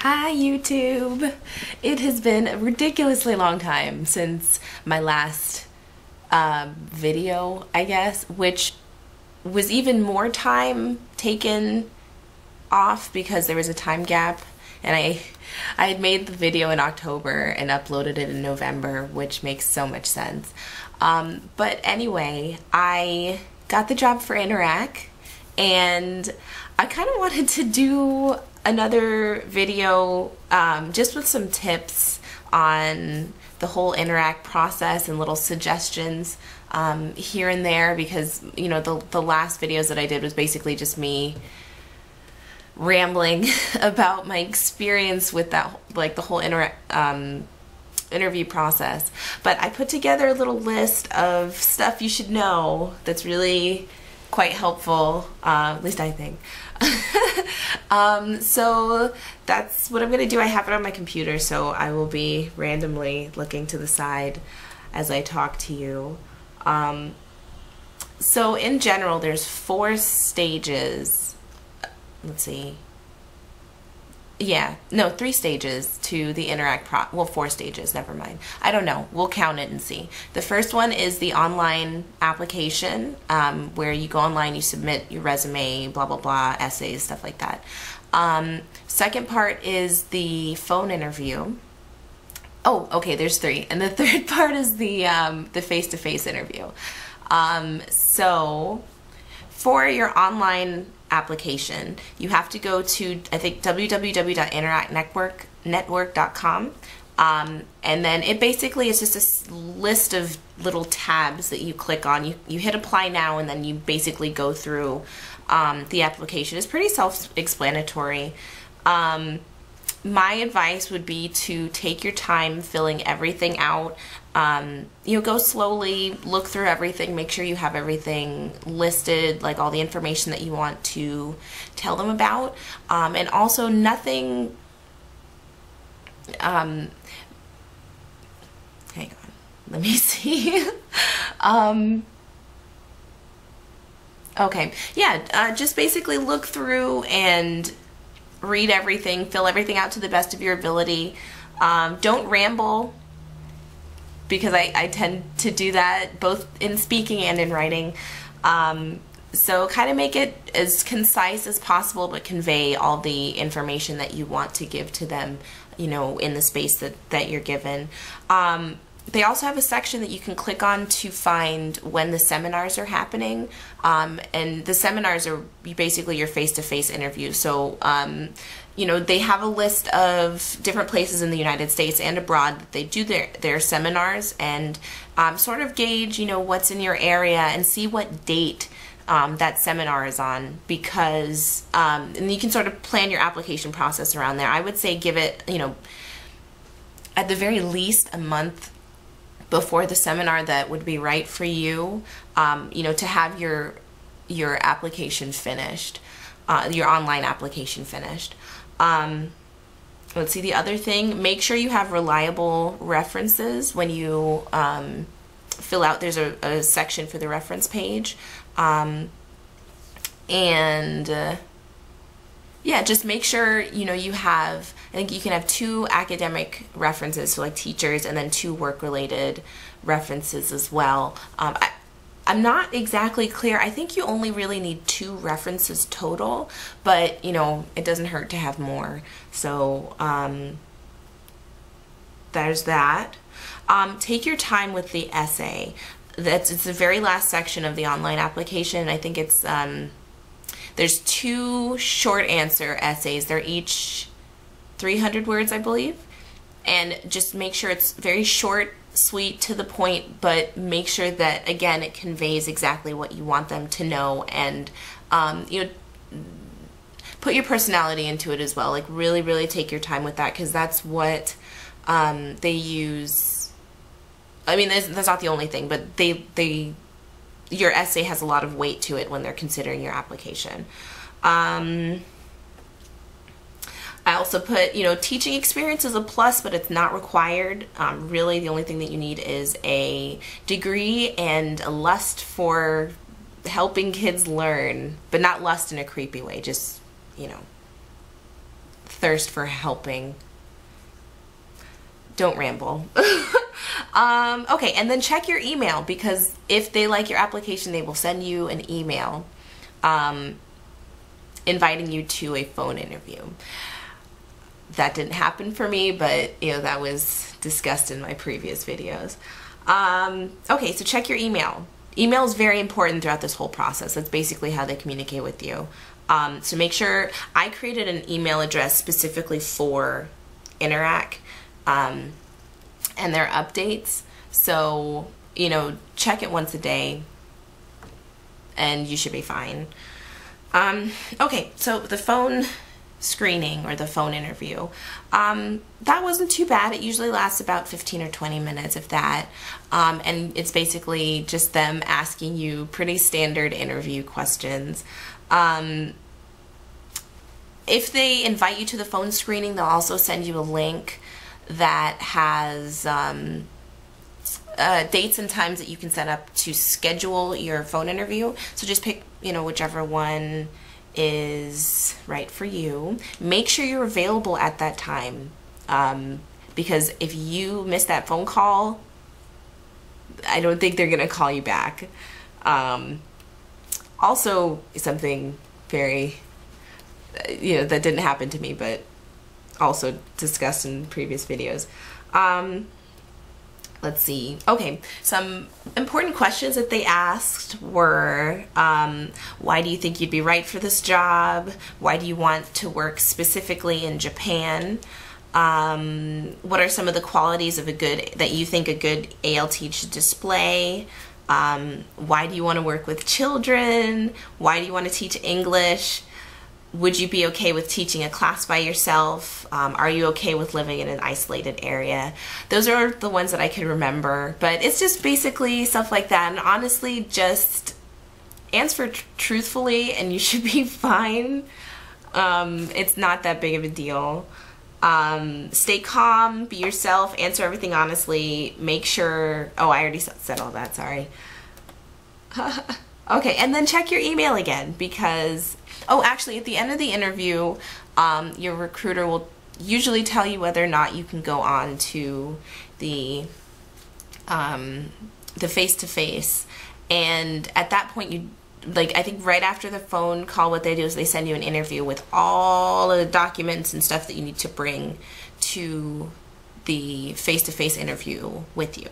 Hi YouTube! It has been a ridiculously long time since my last video, I guess, which was even more time taken off because there was a time gap, and I had made the video in October and uploaded it in November, which makes so much sense. But anyway, I got the job for Interac, and I kind of wanted to do another video just with some tips on the whole Interac process and little suggestions here and there, because you know the last videos that I did was basically just me rambling about my experience with that, like the whole interview process. But I put together a little list of stuff you should know that's really quite helpful, at least I think. So that's what I'm gonna do. I have it on my computer, so I will be randomly looking to the side as I talk to you. So in general, there's 4 stages. Let's see. Yeah, no, 3 stages to the Interac well, 4 stages, never mind. I don't know, we'll count it and see. The first one is the online application, where you go online, you submit your resume, blah, blah, blah, essays, stuff like that. Second part is the phone interview. Oh, okay, there's 3. And the third part is the face-to-face interview. So for your online application, you have to go to, I think, www.interacnetwork.com, and then it basically is just a list of little tabs that you click on. You hit apply now, and then you basically go through the application. It's pretty self-explanatory. My advice would be to take your time filling everything out. Go slowly, look through everything, make sure you have everything listed, like all the information that you want to tell them about. And also nothing, hang on, let me see. Okay, yeah, just basically look through and read everything, fill everything out to the best of your ability. Don't ramble, because I tend to do that both in speaking and in writing. So kind of make it as concise as possible, but convey all the information that you want to give to them, in the space that you're given. They also have a section that you can click on to find when the seminars are happening. And the seminars are basically your face-to-face interview. So, they have a list of different places in the United States and abroad that they do their seminars, and sort of gauge, what's in your area and see what date that seminar is on, because and you can sort of plan your application process around there. I would say give it, at the very least a month before the seminar that would be right for you, to have your application finished, your online application finished. Let's see, the other thing, make sure you have reliable references when you fill out, there's a section for the reference page. Yeah, just make sure, you have, I think you can have 2 academic references, so like teachers, and then 2 work-related references as well. I'm not exactly clear. I think you only really need 2 references total, but, it doesn't hurt to have more. So, there's that. Take your time with the essay. It's the very last section of the online application. I think it's, there's 2 short answer essays. They're each 300 words, I believe. And just make sure it's very short, sweet, to the point, but make sure that, again, it conveys exactly what you want them to know, and, put your personality into it as well. Like, really, really take your time with that, because that's what they use. I mean, that's not the only thing, but your essay has a lot of weight to it when they're considering your application. I also put, teaching experience is a plus, but it's not required. Really, the only thing that you need is a degree and a lust for helping kids learn, but not lust in a creepy way, just, thirst for helping. Don't ramble. Okay, and then check your email, because if they like your application, they will send you an email inviting you to a phone interview. That didn't happen for me, but you know, that was discussed in my previous videos. Okay, so check your email. Email is very important throughout this whole process. That's basically how they communicate with you. So make sure, I created an email address specifically for Interac and their updates. So, you know, check it once a day and you should be fine. Okay, so the phone screening or the phone interview, that wasn't too bad. It usually lasts about 15 or 20 minutes, if that, and it's basically just them asking you pretty standard interview questions. If they invite you to the phone screening, they'll also send you a link that has dates and times that you can set up to schedule your phone interview. So just pick, you know, whichever one is right for you. Make sure you're available at that time, because if you miss that phone call, I don't think they're gonna call you back. Also, something very, you know, that didn't happen to me, but also discussed in previous videos. Let's see. Okay, some important questions that they asked were, why do you think you'd be right for this job? Why do you want to work specifically in Japan? What are some of the qualities of that you think a good ALT should display? Why do you want to work with children? Why do you want to teach English? Would you be okay with teaching a class by yourself? Are you okay with living in an isolated area? Those are the ones that I can remember, but it's just basically stuff like that. And honestly, just answer truthfully and you should be fine. It's not that big of a deal. Stay calm, be yourself, answer everything honestly, make sure, oh, I already said all that, sorry. Okay, and then check your email again, because, oh, actually, at the end of the interview, your recruiter will usually tell you whether or not you can go on to the face-to-face, and at that point, I think right after the phone call, what they do is they send you an interview with all of the documents and stuff that you need to bring to the face-to-face interview with you.